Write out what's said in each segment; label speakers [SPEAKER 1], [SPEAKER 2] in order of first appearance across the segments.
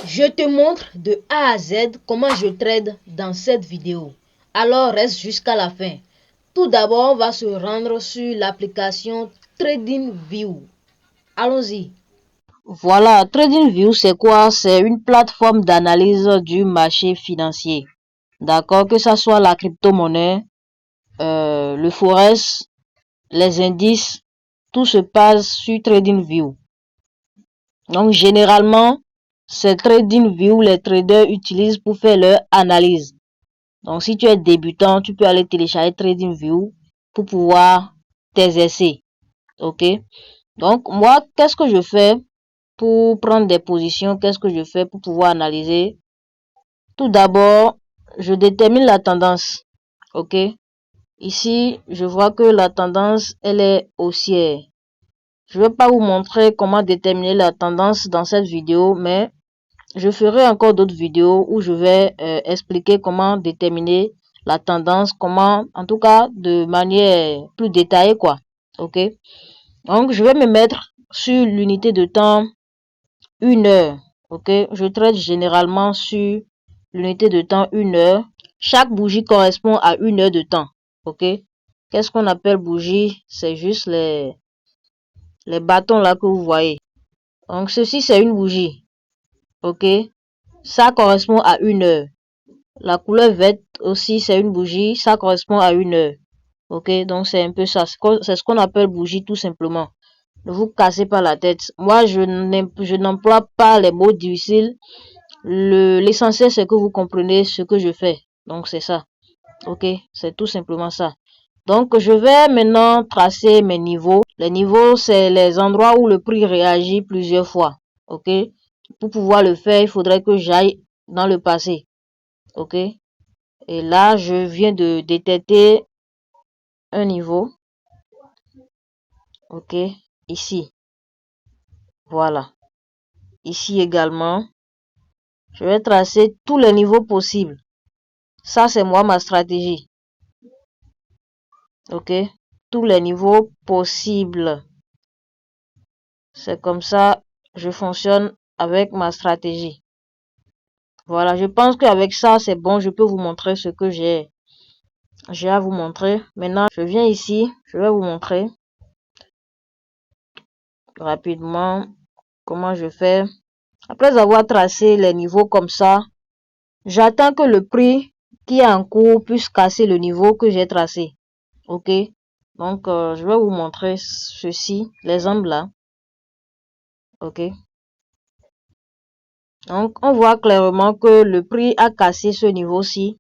[SPEAKER 1] Je te montre de A à Z comment je trade dans cette vidéo. Alors reste jusqu'à la fin. Tout d'abord, on va se rendre sur l'application TradingView. Allons-y. Voilà, TradingView, c'est quoi? C'est une plateforme d'analyse du marché financier. D'accord, que ce soit la crypto-monnaie, le forex, les indices, tout se passe sur TradingView. Donc, généralement, c'est TradingView les traders utilisent pour faire leur analyse. Donc, si tu es débutant, tu peux aller télécharger TradingView pour pouvoir t'exercer. Ok? Donc, moi, qu'est-ce que je fais pour prendre des positions? Qu'est-ce que je fais pour pouvoir analyser? Tout d'abord, je détermine la tendance. Ok? Ici, je vois que la tendance, elle est haussière. Je ne vais pas vous montrer comment déterminer la tendance dans cette vidéo, mais je ferai encore d'autres vidéos où je vais expliquer comment déterminer la tendance, comment, en tout cas, de manière plus détaillée, quoi. Ok? Donc, je vais me mettre sur l'unité de temps 1 heure. Ok? Je traite généralement sur l'unité de temps 1 heure. Chaque bougie correspond à 1 heure de temps. Ok? Qu'est-ce qu'on appelle bougie? C'est juste les bâtons là que vous voyez. Donc, ceci, c'est une bougie. Ok? Ça correspond à 1 heure. La couleur verte aussi, c'est une bougie. Ça correspond à 1 heure. Ok? Donc, c'est un peu ça. C'est ce qu'on appelle bougie, tout simplement. Ne vous cassez pas la tête. Moi, je n'emploie pas les mots difficiles. L'essentiel, c'est que vous comprenez ce que je fais. Donc, c'est ça. Ok? C'est tout simplement ça. Donc, je vais maintenant tracer mes niveaux. Les niveaux, c'est les endroits où le prix réagit plusieurs fois. Ok? Pour pouvoir le faire, il faudrait que j'aille dans le passé. Ok? Et là, je viens de détecter un niveau. Ok? Ici. Voilà. Ici également. Je vais tracer tous les niveaux possibles. Ça, c'est moi, ma stratégie. Ok? Tous les niveaux possibles. C'est comme ça, je fonctionne avec ma stratégie. Voilà, je pense qu'avec ça, c'est bon. Je peux vous montrer ce que j'ai à vous montrer. Maintenant, je viens ici. Je vais vous montrer rapidement comment je fais. Après avoir tracé les niveaux comme ça, j'attends que le prix qui est en cours puisse casser le niveau que j'ai tracé. Ok? Donc, je vais vous montrer ceci, l'exemple là. Ok? Donc, on voit clairement que le prix a cassé ce niveau-ci.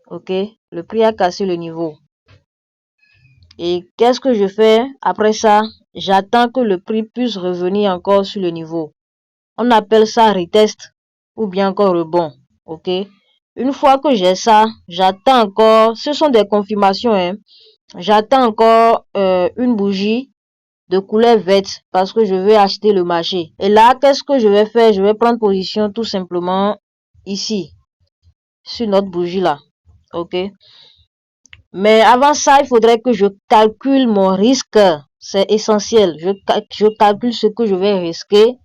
[SPEAKER 1] Ok? Le prix a cassé le niveau. Et qu'est-ce que je fais après ça? J'attends que le prix puisse revenir encore sur le niveau. On appelle ça retest ou bien encore rebond. Ok? Une fois que j'ai ça, j'attends encore. Ce sont des confirmations. Hein. J'attends encore une bougie de couleur verte parce que je vais acheter le marché. Et là, qu'est-ce que je vais faire? Je vais prendre position tout simplement ici, sur notre bougie là. Ok? Mais avant ça, il faudrait que je calcule mon risque. C'est essentiel. Je calcule ce que je vais risquer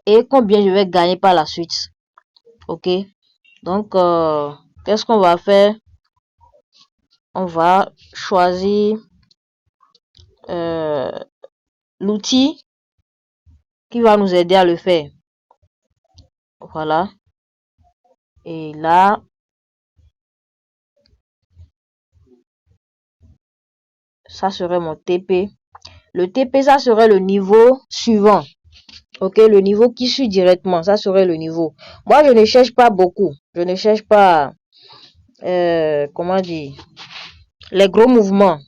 [SPEAKER 1] et combien je vais gagner par la suite. Ok? Donc, qu'est-ce qu'on va faire? On va choisir l'outil qui va nous aider à le faire. Voilà. Et là, ça serait mon TP. Le TP, ça serait le niveau suivant. Ok, le niveau qui suit directement, ça serait le niveau. Moi, je ne cherche pas beaucoup. Je ne cherche pas, comment dire, les gros mouvements.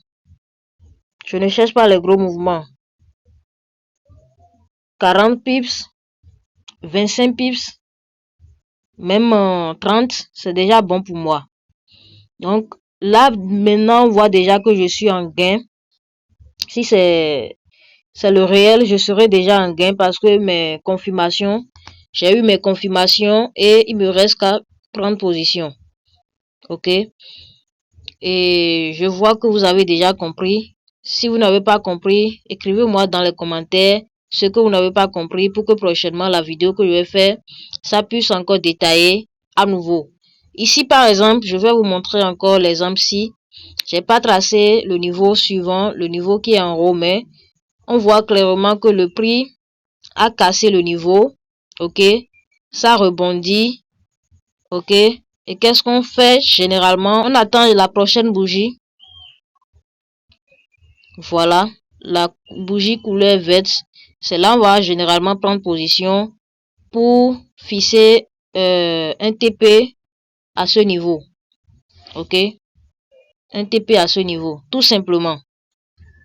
[SPEAKER 1] Je ne cherche pas les gros mouvements. 40 pips, 25 pips, même 30, c'est déjà bon pour moi. Donc, là, maintenant, on voit déjà que je suis en gain. Si c'est le réel, je serai déjà en gain parce que mes confirmations, j'ai eu mes confirmations et il me reste qu'à prendre position. Ok? Et je vois que vous avez déjà compris. Si vous n'avez pas compris, écrivez-moi dans les commentaires ce que vous n'avez pas compris pour que prochainement la vidéo que je vais faire, ça puisse encore détailler à nouveau. Ici, par exemple, je vais vous montrer encore l'exemple-ci. J'ai pas tracé le niveau suivant, le niveau qui est en haut, mais on voit clairement que le prix a cassé le niveau. Ok, ça rebondit. Ok, et qu'est-ce qu'on fait généralement? On attend la prochaine bougie. Voilà, la bougie couleur verte. C'est là on va généralement prendre position pour fixer un TP à ce niveau. Ok, un TP à ce niveau, tout simplement.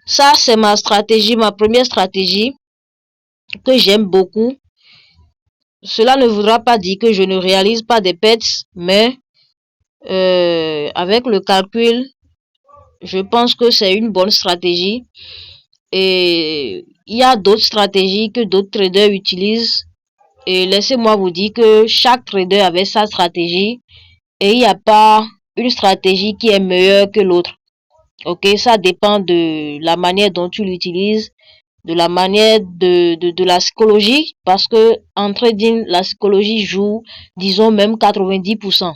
[SPEAKER 1] Ça, c'est ma stratégie, ma première stratégie que j'aime beaucoup. Cela ne voudra pas dire que je ne réalise pas des pertes, mais avec le calcul, je pense que c'est une bonne stratégie. Et il y a d'autres stratégies que d'autres traders utilisent. Et laissez-moi vous dire que chaque trader avait sa stratégie. Et il n'y a pas une stratégie qui est meilleure que l'autre. Ok, ça dépend de la manière dont tu l'utilises, de la manière de la psychologie, parce que en trading, la psychologie joue, disons même 90%.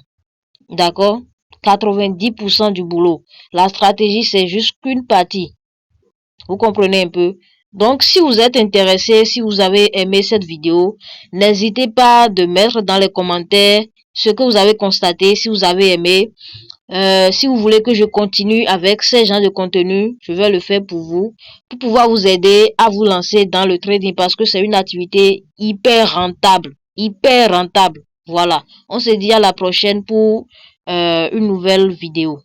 [SPEAKER 1] D'accord? 90% du boulot. La stratégie, c'est juste qu'une partie. Vous comprenez un peu? Donc, si vous êtes intéressé, si vous avez aimé cette vidéo, n'hésitez pas de mettre dans les commentaires ce que vous avez constaté, si vous avez aimé. Si vous voulez que je continue avec ces genres de contenu, je vais le faire pour vous, pour pouvoir vous aider à vous lancer dans le trading parce que c'est une activité hyper rentable, hyper rentable. Voilà, on se dit à la prochaine pour une nouvelle vidéo.